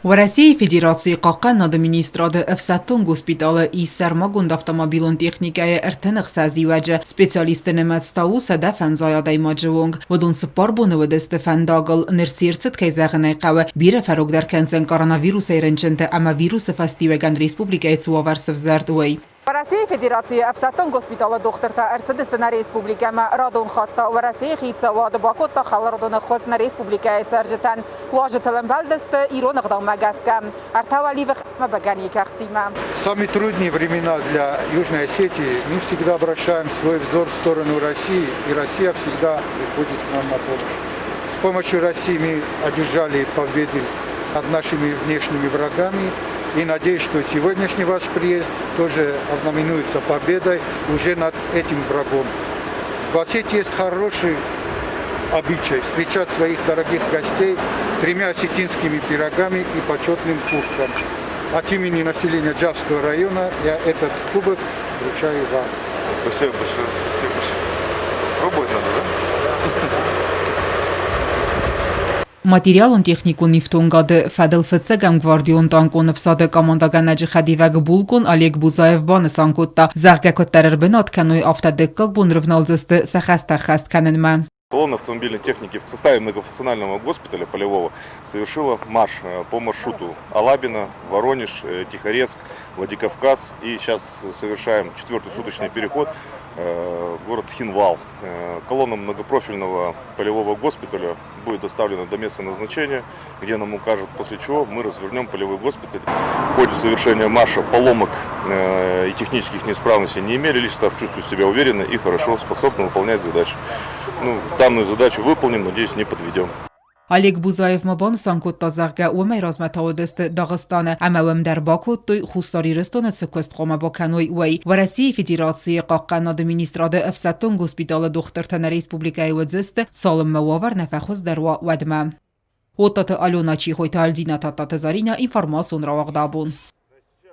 В России Федерации Какан администрады Эфсаттон госпиталы и Сармагунд автомобилон техникая эртенах сазиваджа специалисты немец тауса дефен заядай маджевунг. Водун сапарбуны воды Стефан Дагл нерсирцет кайзагнай кавы бире фарук дар кенцен коронавирус айренченте ама вирус фастивеган республика эцуаварсов зардуэй. В России Федерации Эфсаттон госпиталы доктор-та Эрцедистана республикама радон хатта в России хитса вады бакотта халардона хозна республика эцержетан важителен балдесты иронагдам магаска артаваливых мабагани кахтима. Самые трудные времена для Южной Осетии мы всегда обращаем свой взор в сторону России, и Россия всегда приходит к нам на помощь. С помощью России мы одержали победы над нашими внешними врагами. И надеюсь, что сегодняшний ваш приезд тоже ознаменуется победой уже над этим врагом. В Осетии есть хороший обычай встречать своих дорогих гостей 3 осетинскими пирогами и почетным кубком. От имени населения Джавского района я этот кубок вручаю вам. Спасибо большое. Спасибо большое. Пробовать надо, да? Материалон технику нефтунгады Фадел Фецегам гвардион танконов сады командаганаджи хадиваг булкун Олег Бузаев баны санкутта. Заргакоттарыр бенат кануй автодеккак бун рывналзысты сахаста-хаст каненма. Колонна автомобильной техники в составе многофункционального госпиталя полевого совершила марш по маршруту Алабино, Воронеж, Тихорецк, Владикавказ. И сейчас совершаем 4-й суточный переход в город Схинвал. Колонна многопрофильного полевого госпиталя будет доставлена до места назначения, где нам укажут, после чего мы развернем полевой госпиталь. В ходе совершения марша поломок и технических неисправностей не имели, лишь став чувствовать себя уверенно и хорошо, способны выполнять задачу. Данную задачу выполним, надеюсь, не подведем. Олег Бузаев мабан санкутта зарга умай разматаодест Дагестана амавам дар Бакуттой хусари рестонет секвестрома баканой уэй. В России Федерации Какан администрады Эфсаттон госпиталы доктор-тана республикай вадзест салым мававар нафахуз дарва вадма. Отаты Алена Чихойта Альдина Татата Зарина информацион равагдабун.